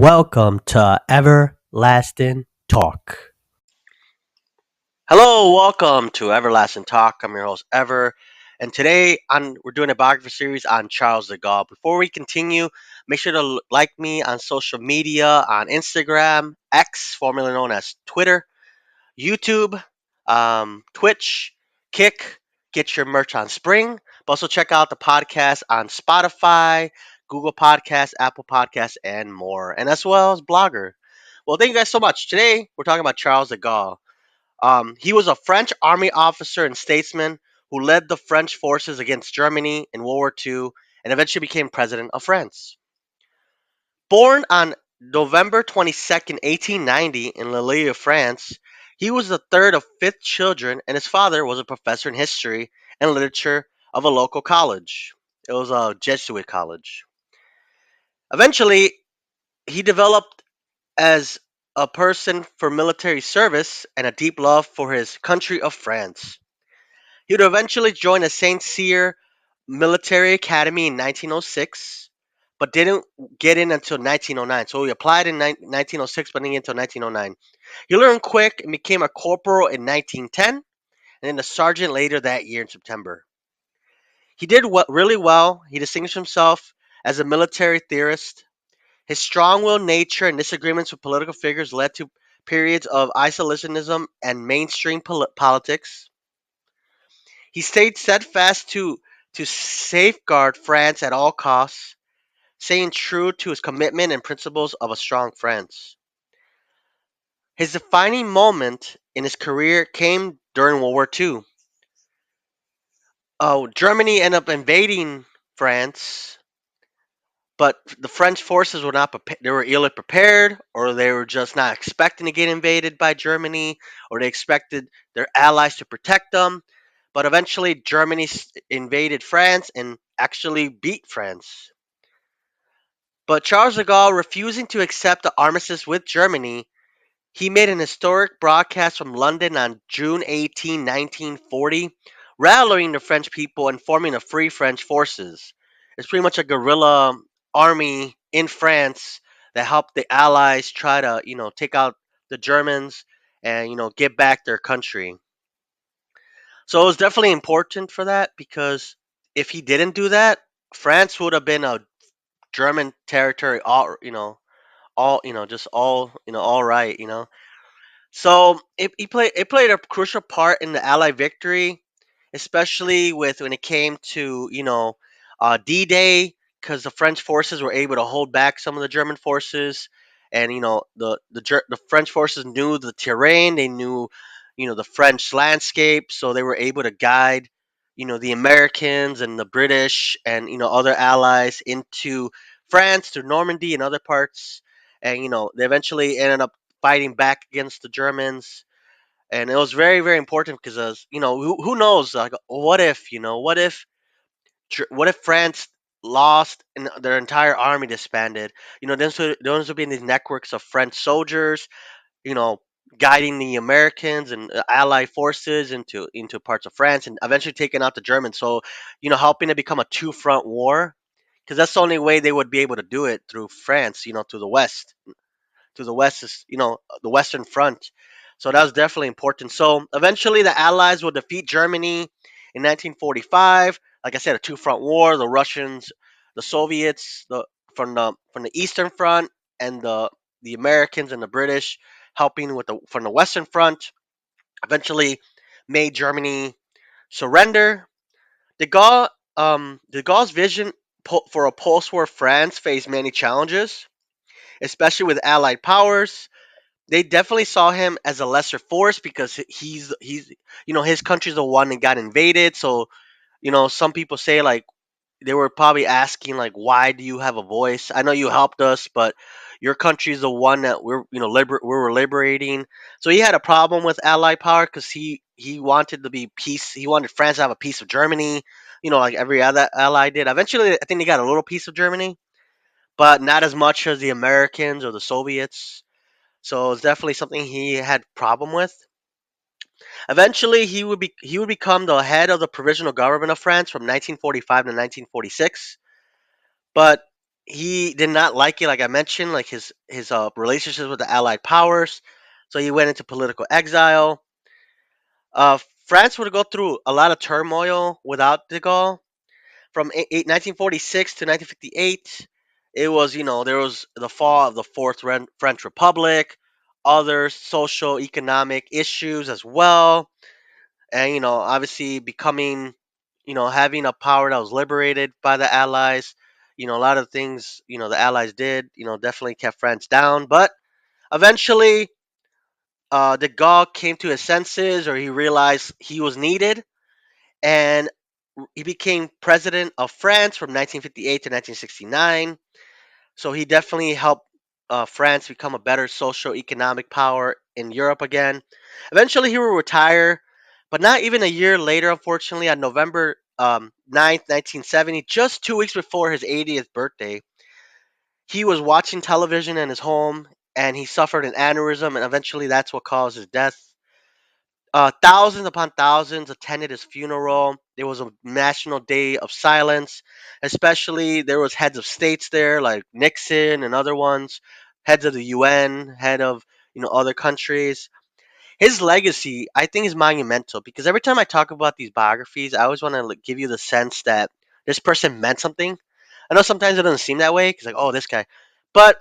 Welcome to Everlasting Talk. Hello, welcome to Everlasting Talk. I'm your host Ever, and today we're doing a biography series on Charles de Gaulle. Before we continue, make sure to like me on social media on Instagram, X, formerly known as Twitter, YouTube, Twitch, Kick. Get your merch on Spring. But also check out the podcast on Spotify, Google Podcasts, Apple Podcasts, and more, and as well as Blogger. Well, thank you guys so much. Today we're talking about Charles de Gaulle. He was a French army officer and statesman who led the French forces against Germany in World War II and eventually became president of France. Born on November 22nd, 1890, in Lille, France, he was the third of fifth children, and his father was a professor in history and literature of a local college. It was a Jesuit college. Eventually, he developed as a person for military service and a deep love for his country of France. He would eventually join the Saint Cyr Military Academy in 1906, but didn't get in until 1909. So he applied in 1906, but didn't get until 1909. He learned quick and became a corporal in 1910, and then a sergeant later that year in September. He did really well. He distinguished himself as a military theorist. His strong-willed nature and disagreements with political figures led to periods of isolationism and mainstream politics. He stayed steadfast to safeguard France at all costs, staying true to his commitment and principles of a strong France. His defining moment in his career came during World War II. Germany ended up invading France, but the French forces were not prepared. They were ill prepared, or they were just not expecting to get invaded by Germany, or they expected their allies to protect them. But eventually, Germany invaded France and actually beat France. But Charles de Gaulle, refusing to accept the armistice with Germany, he made an historic broadcast from London on June 18, 1940, rallying the French people and forming a free French forces. It's pretty much a guerrilla army in France that helped the Allies try to, take out the Germans and, get back their country. So it was definitely important for that because if he didn't do that, France would have been a German territory, just all right. So it played a crucial part in the Allied victory, especially with when it came to D-Day, because the French forces were able to hold back some of the German forces, and the French forces knew the terrain, they knew the French landscape, so they were able to guide the Americans and the British and other allies into France through Normandy and other parts, and they eventually ended up fighting back against the Germans. And it was very, very important because, who knows? Like, what if France lost and their entire army disbanded? Those would be these networks of French soldiers, you know, guiding the Americans and Allied forces into parts of France, and eventually taking out the Germans. So, helping it become a two front war, because that's the only way they would be able to do it through France, to the west. To the west is the Western Front. So that was definitely important. So eventually the Allies will defeat Germany in 1945. Like I said, a two front war. The Russians, the Soviets, the Eastern Front, and the Americans and the British helping with the from the Western Front. Eventually made Germany surrender. De Gaulle's vision for a post-war France faced many challenges, especially with Allied powers. They definitely saw him as a lesser force because he's his country's the one that got invaded. So some people say, like, they were probably asking, like, why do you have a voice? I know you helped us, but your country's the one that we're liberating. So he had a problem with Allied power because he wanted to be peace. He wanted France to have a piece of Germany, like every other ally did. Eventually, I think they got a little piece of Germany, but not as much as the Americans or the Soviets. So it's definitely something he had problem with. Eventually, he would become the head of the provisional government of France from 1945 to 1946. But he did not like it, like I mentioned, like his relationships with the Allied powers. So he went into political exile. Uh, France would go through a lot of turmoil without de Gaulle. From 1946 to 1958, it was, there was the fall of the French Republic, other social economic issues as well, and obviously becoming, having a power that was liberated by the Allies. A lot of things, the Allies did, definitely kept France down, but eventually, de Gaulle came to his senses, or he realized he was needed, and he became president of France from 1958 to 1969. So he definitely helped France become a better social economic power in Europe again. Eventually, he will retire, but not even a year later, unfortunately, on November 9th, 1970, just 2 weeks before his 80th birthday, he was watching television in his home and he suffered an aneurysm, and eventually that's what caused his death. Thousands upon thousands attended his funeral. There was a national day of silence. Especially, there was heads of states there, like Nixon and other ones, heads of the UN, head of other countries. His legacy, I think, is monumental because every time I talk about these biographies, I always want to give you the sense that this person meant something. I know sometimes it doesn't seem that way because, like, oh, this guy, but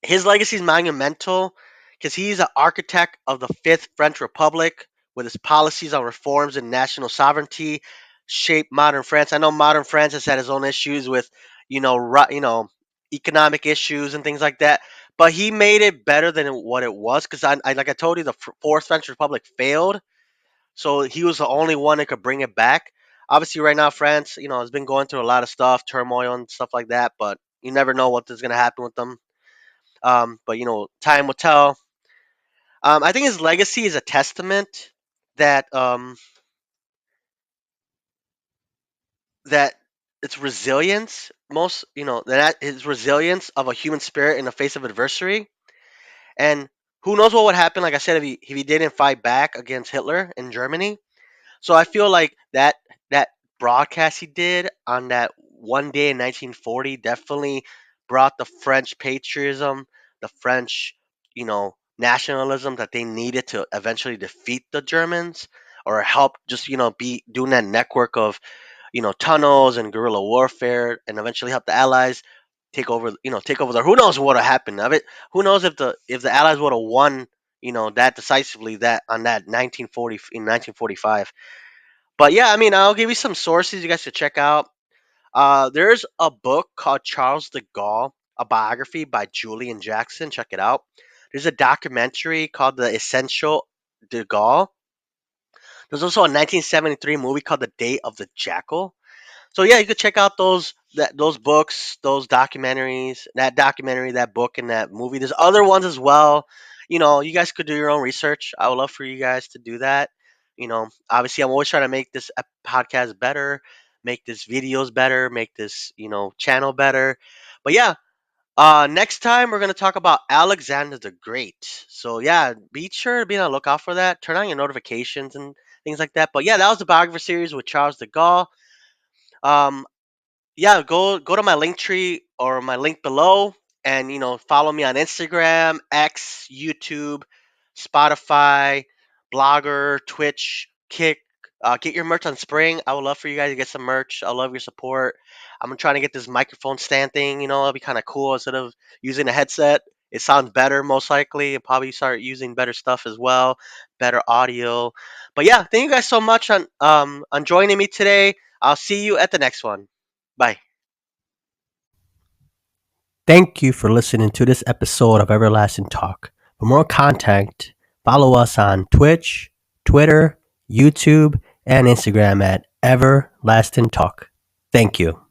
his legacy is monumental because he's an architect of the Fifth French Republic with his policies on reforms and national sovereignty shaped modern France. I know modern France has had its own issues with, economic issues and things like that, but he made it better than what it was because like I told you, the Fourth French Republic failed, so he was the only one that could bring it back. Obviously, right now France, has been going through a lot of stuff, turmoil and stuff like that, but you never know what is going to happen with them. But time will tell. I think his legacy is a testament that that its resilience, most that his resilience of a human spirit in the face of adversity, and who knows what would happen. Like I said, if he didn't fight back against Hitler in Germany. So I feel like that broadcast he did on that one day in 1940 definitely brought the French patriotism, the French, nationalism that they needed to eventually defeat the Germans, or help just be doing that network of tunnels and guerrilla warfare, and eventually help the Allies take over there. Who knows what would have happened of it? Who knows if the Allies would have won, that decisively that on that 1940 in 1945. But yeah, I mean, I'll give you some sources you guys should check out. There's a book called Charles de Gaulle, a biography by Julian Jackson. Check it out. There's a documentary called The Essential de Gaulle. There's also a 1973 movie called The Day of the Jackal. So yeah, you could check out those books, those documentaries, that documentary, that book, and that movie. There's other ones as well. You guys could do your own research. I would love for you guys to do that. Obviously, I'm always trying to make this podcast better, make this videos better, make this channel better. But yeah, next time we're gonna talk about Alexander the Great. So yeah, be sure to be on the lookout for that. Turn on your notifications and things like that. But yeah, that was the biography series with Charles de Gaulle. Um, yeah, go to my link tree or my link below, and follow me on Instagram, X, YouTube, Spotify, Blogger, Twitch, Kick. Get your merch on Spring. I would love for you guys to get some merch. I love your support. I'm trying to get this microphone stand thing. It'll be kind of cool instead of using a headset. It sounds better, most likely. I'll probably start using better stuff as well, better audio. But yeah, thank you guys so much on joining me today. I'll see you at the next one. Bye. Thank you for listening to this episode of Everlasting Talk. For more content, follow us on Twitch, Twitter, YouTube, and Instagram at Everlasting Talk. Thank you.